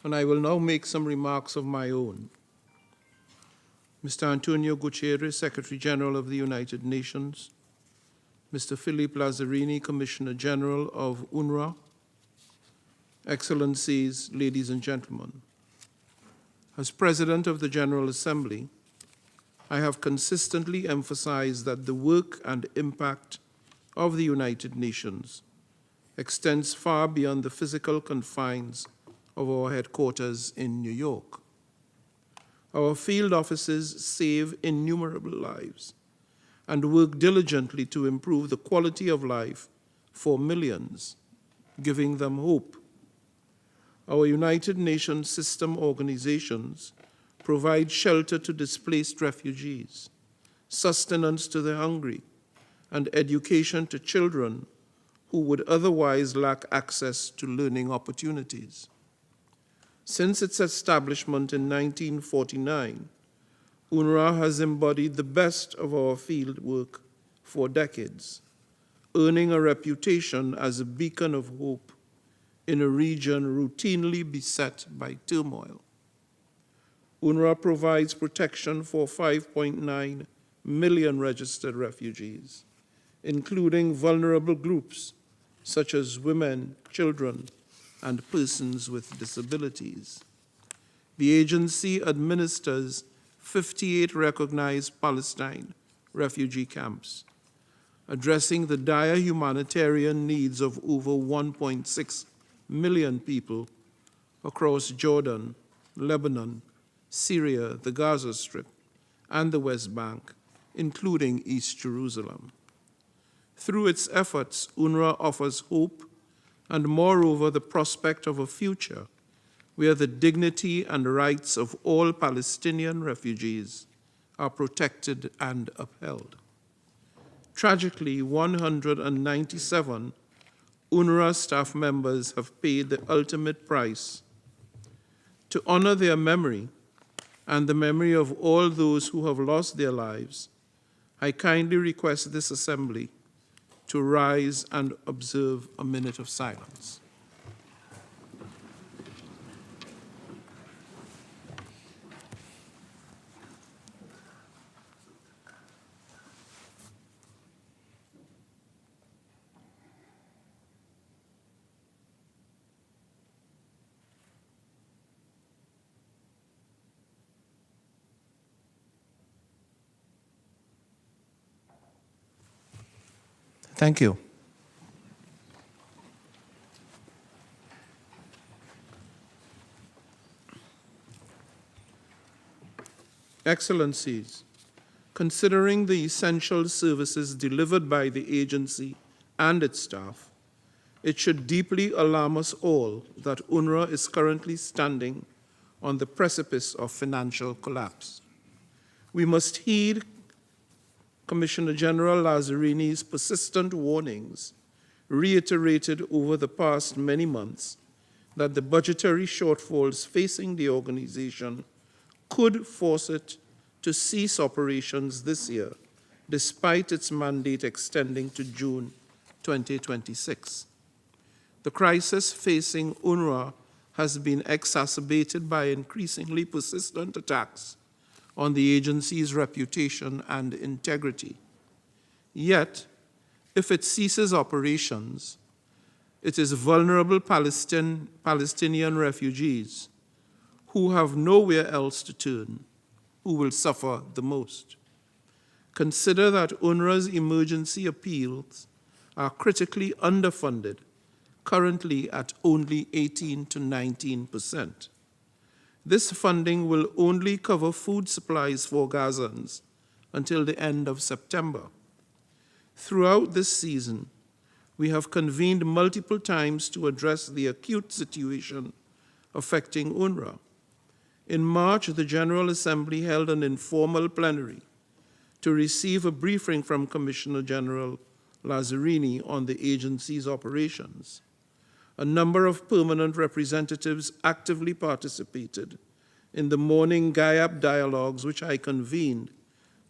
and I will now make some remarks of my own. Mr. Antonio Guterres, Secretary General of the United Nations, Mr. Philippe Lazzarini, Commissioner General of UNRWA, Excellencies, ladies and gentlemen. As President of the General Assembly, I have consistently emphasized that the work and impact of the United Nations extends far beyond the physical confines of our headquarters in New York. Our field offices save innumerable lives and work diligently to improve the quality of life for millions, giving them hope. Our United Nations system organizations provide shelter to displaced refugees, sustenance to the hungry, and education to children who would otherwise lack access to learning opportunities. Since its establishment in 1949, UNRWA has embodied the best of our field work for decades, earning a reputation as a beacon of hope in a region routinely beset by turmoil. UNRWA provides protection for 5.9 million registered refugees, including vulnerable groups such as women, children, and persons with disabilities. The agency administers 58 recognized Palestine refugee camps, addressing the dire humanitarian needs of over 1.6 million people across Jordan, Lebanon, Syria, the Gaza Strip, and the West Bank, including East Jerusalem. Through its efforts, UNRWA offers hope and, moreover, the prospect of a future where the dignity and rights of all Palestinian refugees are protected and upheld. Tragically, 197 UNRWA staff members have paid the ultimate price. To honor their memory and the memory of all those who have lost their lives, I kindly request this assembly to rise and observe a minute of silence. Thank you. Excellencies, considering the essential services delivered by the agency and its staff, it should deeply alarm us all that UNRWA is currently standing on the precipice of financial collapse. We must heed Commissioner General Lazzarini's persistent warnings, reiterated over the past many months, that the budgetary shortfalls facing the organization could force it to cease operations this year, despite its mandate extending to June 2026. The crisis facing UNRWA has been exacerbated by increasingly persistent attacks on the agency's reputation and integrity. Yet, if it ceases operations, it is vulnerable Palestinian refugees who have nowhere else to turn who will suffer the most. Consider that UNRWA's emergency appeals are critically underfunded, currently at only 18 to 19%. This funding will only cover food supplies for Gazans until the end of September. Throughout this season, we have convened multiple times to address the acute situation affecting UNRWA. In March, the General Assembly held an informal plenary to receive a briefing from Commissioner General Lazzarini on the agency's operations. A number of permanent representatives actively participated in the morning GAIAP dialogues, which I convened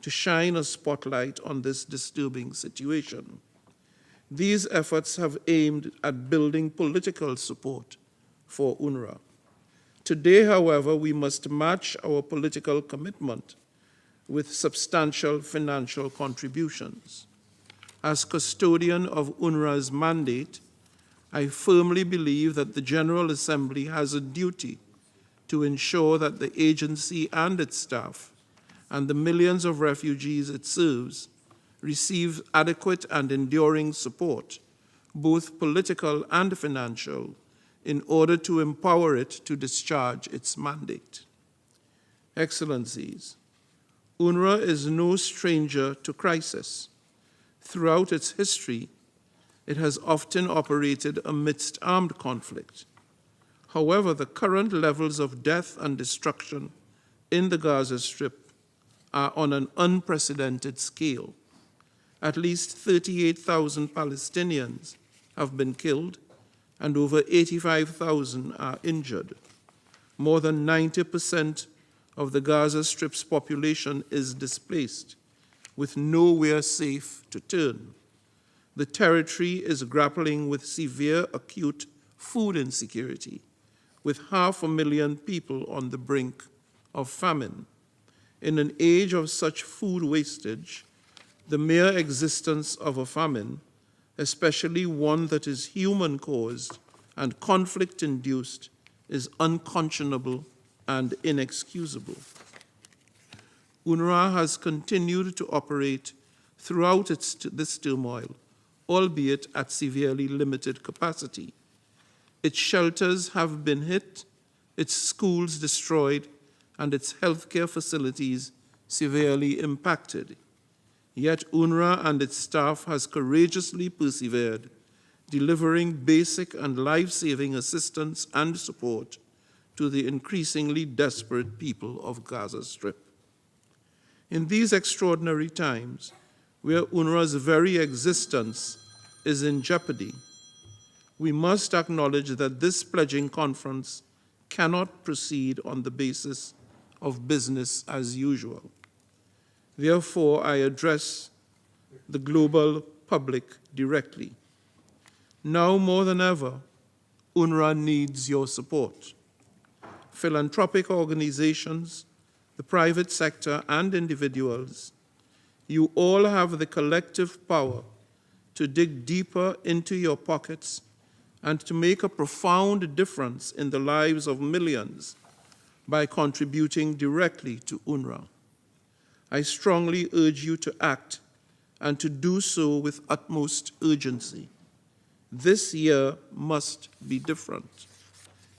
to shine a spotlight on this disturbing situation. These efforts have aimed at building political support for UNRWA. Today, however, we must match our political commitment with substantial financial contributions. As custodian of UNRWA's mandate, I firmly believe that the General Assembly has a duty to ensure that the agency and its staff and the millions of refugees it serves receive adequate and enduring support, both political and financial, in order to empower it to discharge its mandate. Excellencies, UNRWA is no stranger to crisis. Throughout its history, it has often operated amidst armed conflict. However, the current levels of death and destruction in the Gaza Strip are on an unprecedented scale. At least 38,000 Palestinians have been killed and over 85,000 are injured. More than 90% of the Gaza Strip's population is displaced, with nowhere safe to turn. The territory is grappling with severe acute food insecurity, with 500,000 people on the brink of famine. In an age of such food wastage, the mere existence of a famine, especially one that is human-caused and conflict-induced, is unconscionable and inexcusable. UNRWA has continued to operate throughout this turmoil, albeit at severely limited capacity. Its shelters have been hit, its schools destroyed, and its healthcare facilities severely impacted. Yet UNRWA and its staff has courageously persevered, delivering basic and life-saving assistance and support to the increasingly desperate people of Gaza Strip. In these extraordinary times, where UNRWA's very existence is in jeopardy, we must acknowledge that this pledging conference cannot proceed on the basis of business as usual. Therefore, I address the global public directly. Now more than ever, UNRWA needs your support. Philanthropic organizations, the private sector, and individuals, you all have the collective power to dig deeper into your pockets and to make a profound difference in the lives of millions by contributing directly to UNRWA. I strongly urge you to act and to do so with utmost urgency. This year must be different.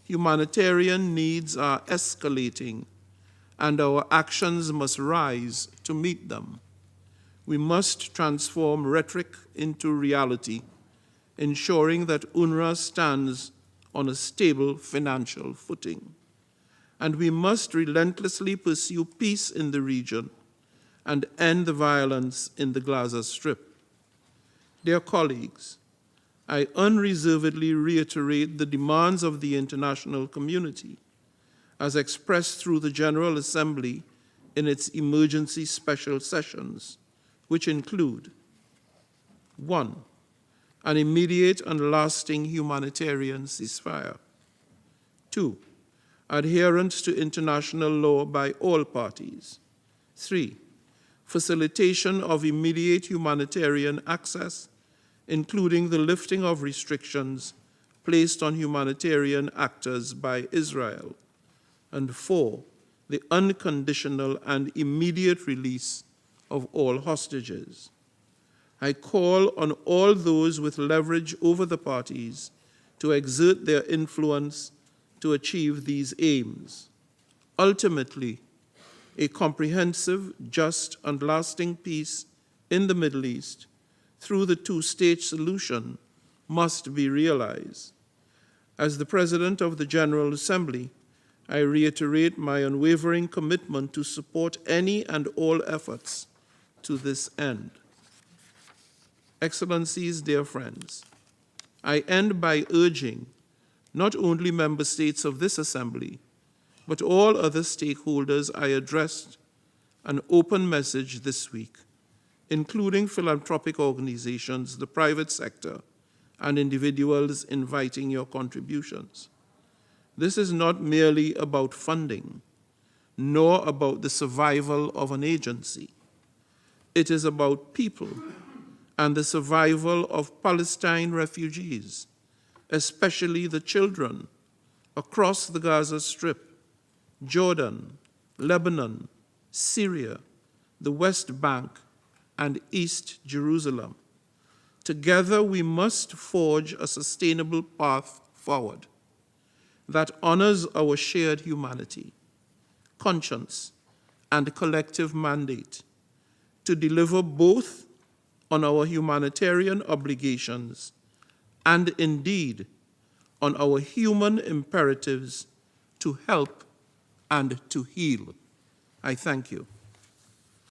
Humanitarian needs are escalating, and our actions must rise to meet them. We must transform rhetoric into reality, ensuring that UNRWA stands on a stable financial footing. And we must relentlessly pursue peace in the region and end the violence in the Gaza Strip. Dear colleagues, I unreservedly reiterate the demands of the international community, as expressed through the General Assembly in its emergency special sessions, which include: 1, an immediate and lasting humanitarian ceasefire; 2, adherence to international law by all parties; 3, facilitation of immediate humanitarian access, including the lifting of restrictions placed on humanitarian actors by Israel; and 4, the unconditional and immediate release of all hostages. I call on all those with leverage over the parties to exert their influence to achieve these aims. Ultimately, a comprehensive, just, and lasting peace in the Middle East through the two-state solution must be realized. As the President of the General Assembly, I reiterate my unwavering commitment to support any and all efforts to this end. Excellencies, dear friends, I end by urging not only member states of this Assembly, but all other stakeholders I addressed an open message this week, including philanthropic organizations, the private sector, and individuals inviting your contributions. This is not merely about funding, nor about the survival of an agency. It is about people and the survival of Palestine refugees, especially the children across the Gaza Strip, Jordan, Lebanon, Syria, the West Bank, and East Jerusalem. Together, we must forge a sustainable path forward that honors our shared humanity, conscience, and collective mandate to deliver both on our humanitarian obligations and indeed on our human imperatives to help and to heal. I thank you.